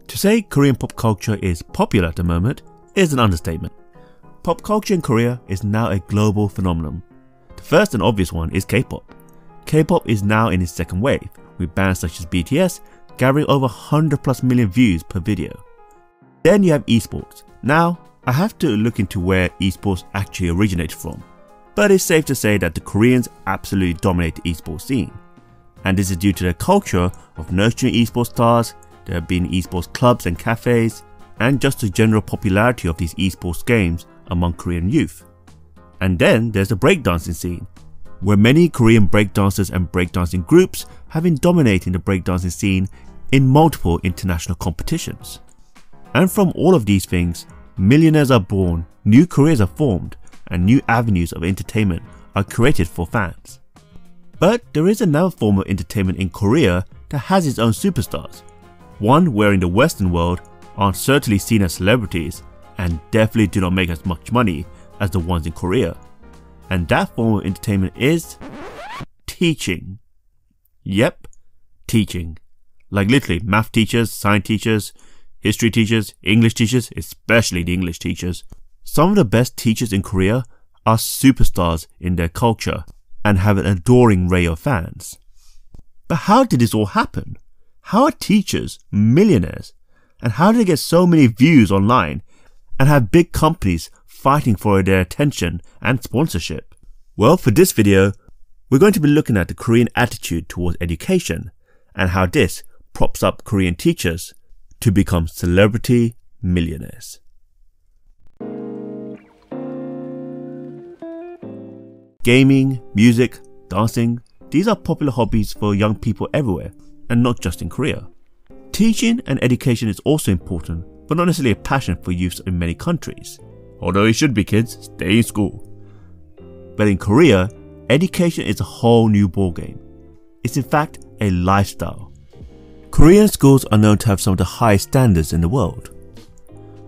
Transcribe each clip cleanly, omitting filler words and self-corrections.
To say Korean pop culture is popular at the moment is an understatement. Pop culture in Korea is now a global phenomenon. The first and obvious one is K-pop. K-pop is now in its second wave, with bands such as BTS gathering over 100+ million views per video. Then you have esports. Now, I have to look into where esports actually originated from, but it's safe to say that the Koreans absolutely dominate the esports scene. And this is due to their culture of nurturing esports stars. There have been esports clubs and cafes, and just the general popularity of these esports games among Korean youth. And then there's the breakdancing scene, where many Korean breakdancers and breakdancing groups have been dominating the breakdancing scene in multiple international competitions. And from all of these things, millionaires are born, new careers are formed, and new avenues of entertainment are created for fans. But there is another form of entertainment in Korea that has its own superstars, one where in the Western world aren't certainly seen as celebrities and definitely do not make as much money as the ones in Korea. And that form of entertainment is teaching. Yep, teaching. Like literally math teachers, science teachers, history teachers, English teachers, especially the English teachers. Some of the best teachers in Korea are superstars in their culture and have an adoring array of fans. But how did this all happen? How are teachers millionaires? And how do they get so many views online and have big companies fighting for their attention and sponsorship? Well, for this video, we're going to be looking at the Korean attitude towards education and how this props up Korean teachers to become celebrity millionaires. Gaming, music, dancing, these are popular hobbies for young people everywhere, and not just in Korea. Teaching and education is also important, but not necessarily a passion for youth in many countries. Although it should be, kids, stay in school. But in Korea, education is a whole new ballgame. It's in fact a lifestyle. Korean schools are known to have some of the highest standards in the world.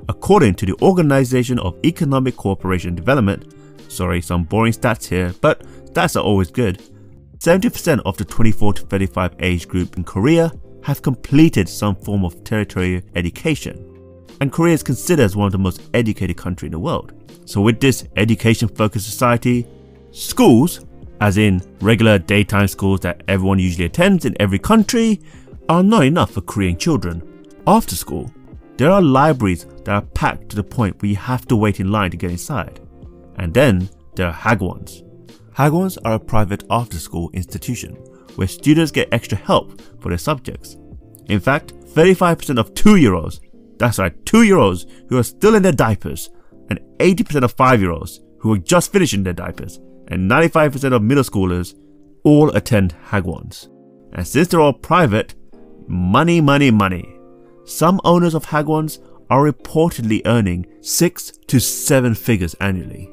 According to the Organization of Economic Cooperation and Development, sorry, some boring stats here, but stats are always good, 70% of the 24 to 35 age group in Korea have completed some form of tertiary education. And Korea is considered as one of the most educated countries in the world. So with this education-focused society, schools, as in regular daytime schools that everyone usually attends in every country, are not enough for Korean children. After school, there are libraries that are packed to the point where you have to wait in line to get inside. And then there are Hagwons. Hagwons are a private after-school institution where students get extra help for their subjects. In fact, 35% of 2-year-olds, that's right, 2-year-olds who are still in their diapers, and 80% of 5-year-olds who are just finishing their diapers, and 95% of middle schoolers all attend Hagwons. And since they're all private, money, money, money. Some owners of Hagwons are reportedly earning 6 to 7 figures annually.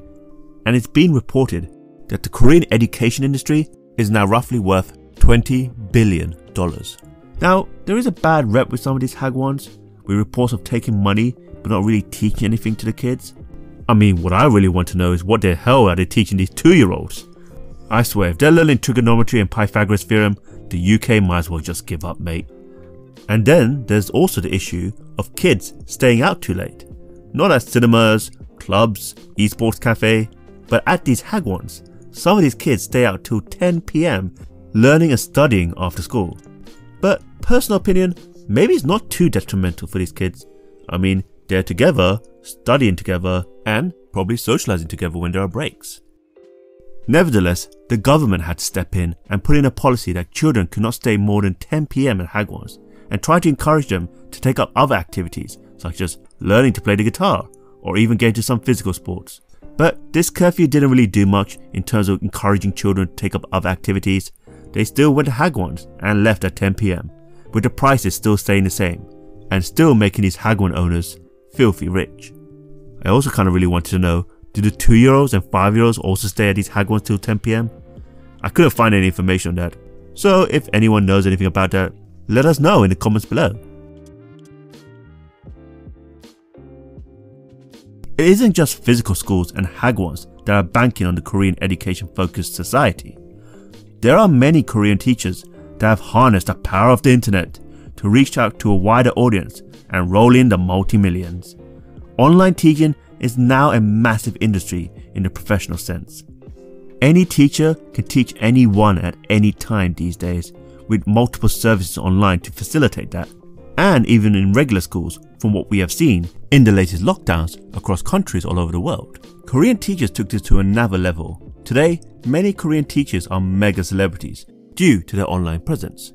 And it's been reported that the Korean education industry is now roughly worth $20 billion. Now, there is a bad rep with some of these Hagwons, with reports of taking money but not really teaching anything to the kids. I mean, what I really want to know is what the hell are they teaching these 2-year-olds? I swear, if they're learning trigonometry and Pythagoras theorem, the UK might as well just give up, mate. And then there's also the issue of kids staying out too late. Not at cinemas, clubs, esports cafe, but at these Hagwons. Some of these kids stay out till 10 PM learning and studying after school. But personal opinion, maybe it's not too detrimental for these kids. I mean, they're together, studying together, and probably socializing together when there are breaks. Nevertheless, the government had to step in and put in a policy that children could not stay more than 10 PM at Hagwons, and try to encourage them to take up other activities such as learning to play the guitar or even get into some physical sports. But this curfew didn't really do much in terms of encouraging children to take up other activities. They still went to Hagwons and left at 10 PM, with the prices still staying the same, and still making these Hagwon owners filthy rich. I also kind of really wanted to know, do the 2-year-olds and 5-year-olds also stay at these Hagwons till 10 PM? I couldn't find any information on that, so if anyone knows anything about that, let us know in the comments below. It isn't just physical schools and Hagwons that are banking on the Korean education-focused society. There are many Korean teachers that have harnessed the power of the internet to reach out to a wider audience and roll in the multi-millions. Online teaching is now a massive industry in the professional sense. Any teacher can teach anyone at any time these days, with multiple services online to facilitate that. And even in regular schools, from what we have seen in the latest lockdowns across countries all over the world. Korean teachers took this to another level. Today, many Korean teachers are mega celebrities due to their online presence.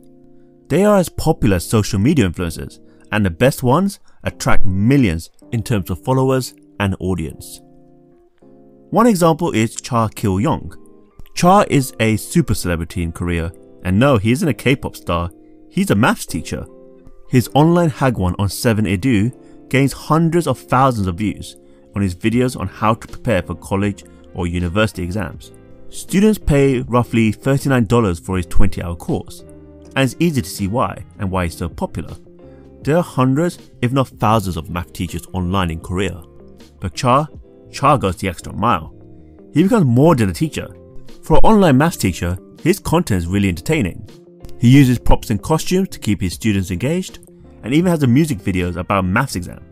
They are as popular as social media influencers, and the best ones attract millions in terms of followers and audience. One example is Cha Kil-young. Cha is a super celebrity in Korea, and no, he isn't a K-pop star, he's a maths teacher. His online Hagwon on 7edu gains hundreds of thousands of views on his videos on how to prepare for college or university exams. Students pay roughly $39 for his 20-hour course, and it's easy to see why and why he's so popular. There are hundreds, if not thousands, of math teachers online in Korea. But Cha goes the extra mile. He becomes more than a teacher. For an online maths teacher, his content is really entertaining. He uses props and costumes to keep his students engaged, and even has a music videos about maths exam.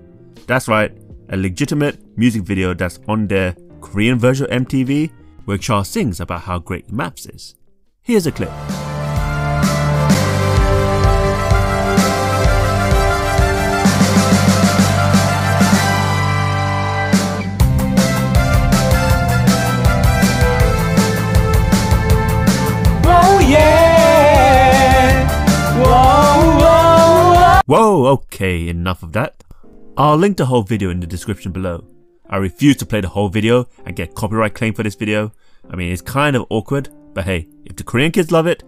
That's right, a legitimate music video that's on their Korean version of MTV, where Cha sings about how great maths is. Here's a clip. Whoa, okay, enough of that. I'll link the whole video in the description below. I refuse to play the whole video and get copyright claim for this video. I mean, it's kind of awkward, but hey, if the Korean kids love it,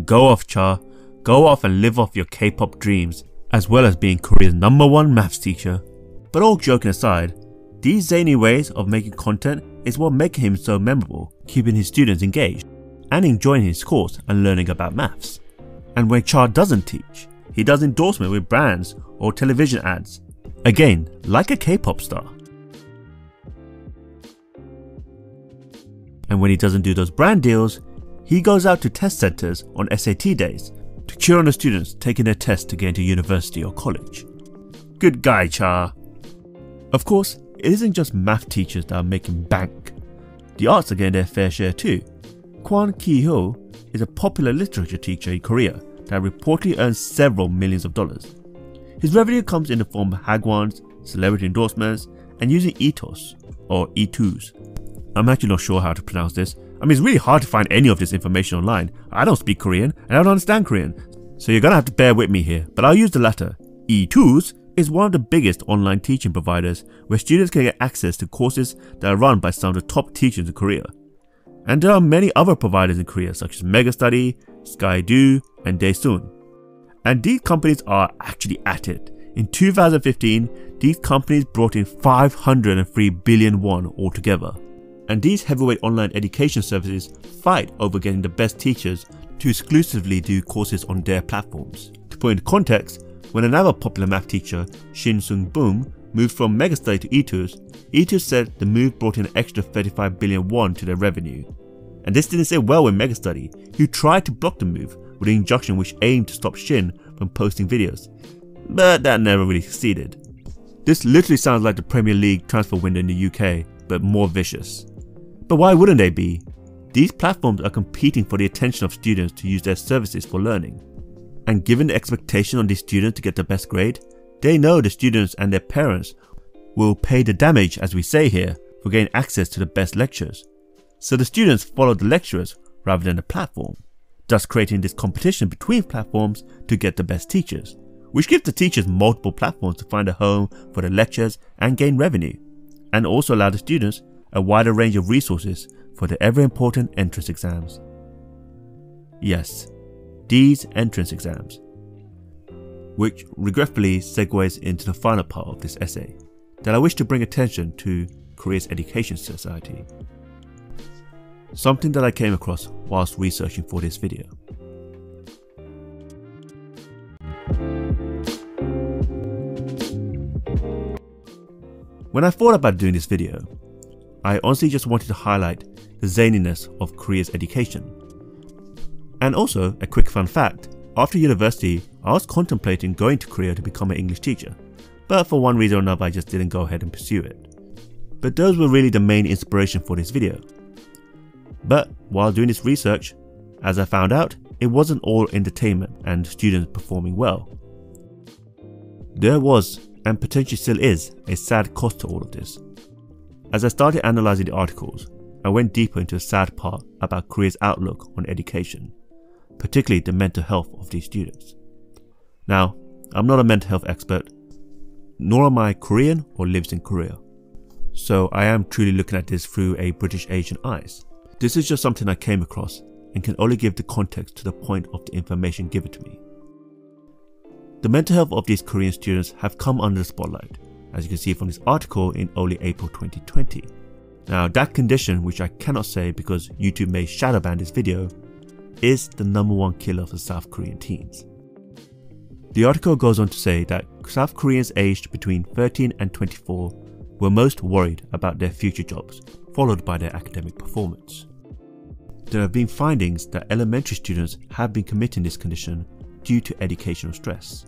go off, Cha. Go off and live off your K-pop dreams, as well as being Korea's #1 maths teacher. But all joking aside, these zany ways of making content is what makes him so memorable, keeping his students engaged and enjoying his course and learning about maths. And when Cha doesn't teach, he does endorsement with brands or television ads. Again, like a K-pop star. And when he doesn't do those brand deals, he goes out to test centers on SAT days to cheer on the students taking their test to get into university or college. Good guy, Cha. Of course, it isn't just math teachers that are making bank. The arts are getting their fair share too. Kwon Ki-ho is a popular literature teacher in Korea that reportedly earns several millions of dollars. His revenue comes in the form of Hagwons, celebrity endorsements, and using ethos, or E2s. I'm actually not sure how to pronounce this. I mean, it's really hard to find any of this information online. I don't speak Korean, and I don't understand Korean, so you're gonna have to bear with me here, but I'll use the latter. E2s is one of the biggest online teaching providers where students can get access to courses that are run by some of the top teachers in Korea. And there are many other providers in Korea such as Megastudy, Skydo, and Daesun. And these companies are actually at it. In 2015, these companies brought in 503 billion won altogether. And these heavyweight online education services fight over getting the best teachers to exclusively do courses on their platforms. To put into context, when another popular math teacher, Shin Sung-boom, moved from Megastudy to E2s, E2s said the move brought in an extra 35 billion won to their revenue. And this didn't sit well with Megastudy, who tried to block the move with an injunction which aimed to stop Shin from posting videos, but that never really succeeded. This literally sounds like the Premier League transfer window in the UK, but more vicious. But why wouldn't they be? These platforms are competing for the attention of students to use their services for learning. And given the expectation on these students to get the best grade, they know the students and their parents will pay the damage, as we say here, for getting access to the best lectures. So the students follow the lecturers rather than the platform, thus creating this competition between platforms to get the best teachers, which gives the teachers multiple platforms to find a home for the lectures and gain revenue, and also allow the students a wider range of resources for the ever important entrance exams. Yes, these entrance exams, which regretfully segues into the final part of this essay, that I wish to bring attention to Korea's education society. Something that I came across whilst researching for this video. When I thought about doing this video, I honestly just wanted to highlight the zaniness of Korea's education. And also, a quick fun fact, After university, I was contemplating going to Korea to become an English teacher, but for one reason or another I just didn't go ahead and pursue it. But those were really the main inspiration for this video. But while doing this research, as I found out, it wasn't all entertainment and students performing well. There was, and potentially still is, a sad cost to all of this. As I started analysing the articles, I went deeper into the sad part about Korea's outlook on education, particularly the mental health of these students. Now, I'm not a mental health expert, nor am I Korean or lives in Korea, so I am truly looking at this through a British Asian eyes. This is just something I came across and can only give the context to the point of the information given to me. The mental health of these Korean students have come under the spotlight, as you can see from this article in only April 2020. Now that condition, which I cannot say because YouTube may shadow ban this video, is the #1 killer for South Korean teens. The article goes on to say that South Koreans aged between 13 and 24 were most worried about their future jobs, followed by their academic performance. There have been findings that elementary students have been committing this condition due to educational stress.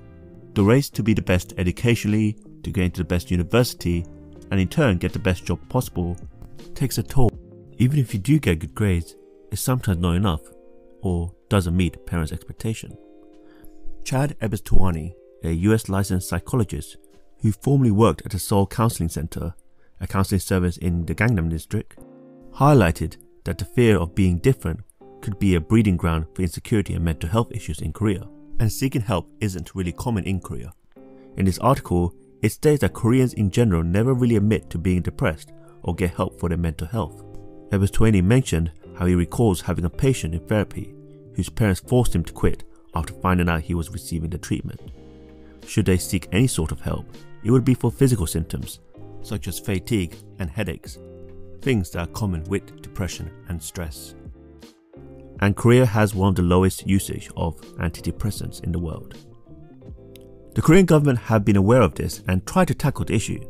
The race to be the best educationally, to get into the best university, and in turn get the best job possible, takes a toll. Even if you do get good grades, it's sometimes not enough, or doesn't meet parents' expectation. Chad Ebestouani, a US licensed psychologist who formerly worked at a Seoul Counseling Center, a counseling service in the Gangnam district, highlighted that the fear of being different could be a breeding ground for insecurity and mental health issues in Korea, and seeking help isn't really common in Korea. In this article, it states that Koreans in general never really admit to being depressed or get help for their mental health. Ebestouani mentioned how he recalls having a patient in therapy whose parents forced him to quit after finding out he was receiving the treatment. Should they seek any sort of help, it would be for physical symptoms such as fatigue and headaches, things that are common with depression and stress. And Korea has one of the lowest usage of antidepressants in the world. The Korean government have been aware of this and tried to tackle the issue.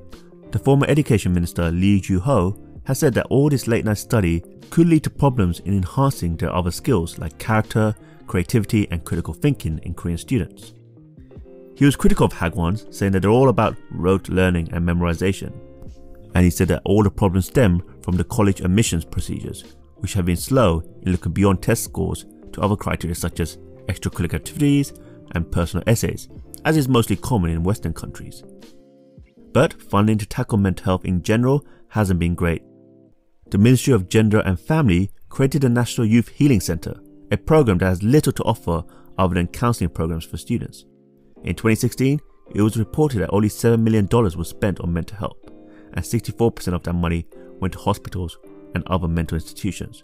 The former education minister Lee Joo-ho has said that all this late night study could lead to problems in enhancing their other skills like character, creativity and critical thinking in Korean students. He was critical of Hagwons, saying that they're all about rote learning and memorization. And he said that all the problems stem from the college admissions procedures, which have been slow in looking beyond test scores to other criteria such as extracurricular activities and personal essays, as is mostly common in Western countries. But funding to tackle mental health in general hasn't been great. The Ministry of Gender and Family created the National Youth Healing Center, a program that has little to offer other than counseling programs for students. In 2016, it was reported that only $7 million was spent on mental health, and 64% of that money went to hospitals and other mental institutions.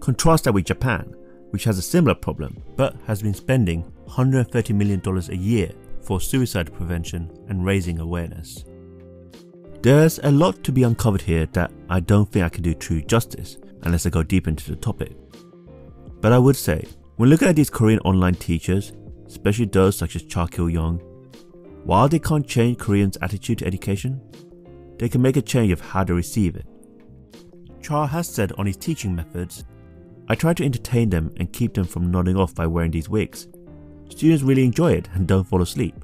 Contrast that with Japan, which has a similar problem but has been spending $130 million a year for suicide prevention and raising awareness. There's a lot to be uncovered here that I don't think I can do true justice unless I go deep into the topic. But I would say, when looking at these Korean online teachers, especially those such as Cha Kil-young, while they can't change Koreans' attitude to education, they can make a change of how they receive it. Cha has said on his teaching methods, "I try to entertain them and keep them from nodding off by wearing these wigs. Students really enjoy it and don't fall asleep.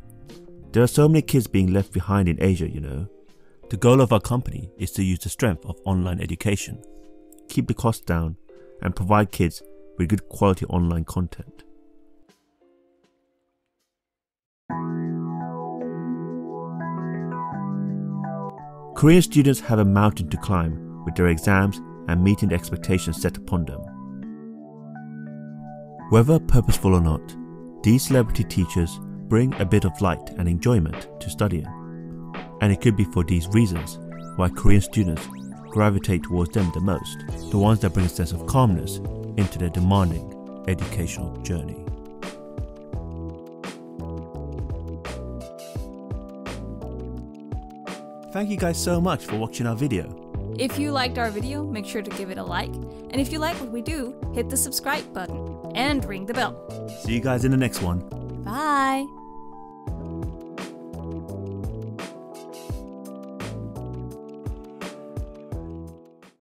There are so many kids being left behind in Asia, you know. The goal of our company is to use the strength of online education, keep the costs down, and provide kids with good quality online content." Korean students have a mountain to climb with their exams and meeting the expectations set upon them. Whether purposeful or not, these celebrity teachers bring a bit of light and enjoyment to studying. And it could be for these reasons why Korean students gravitate towards them the most, the ones that bring a sense of calmness into their demanding educational journey. Thank you guys so much for watching our video. If you liked our video, make sure to give it a like. And if you like what we do, hit the subscribe button and ring the bell. See you guys in the next one. Bye!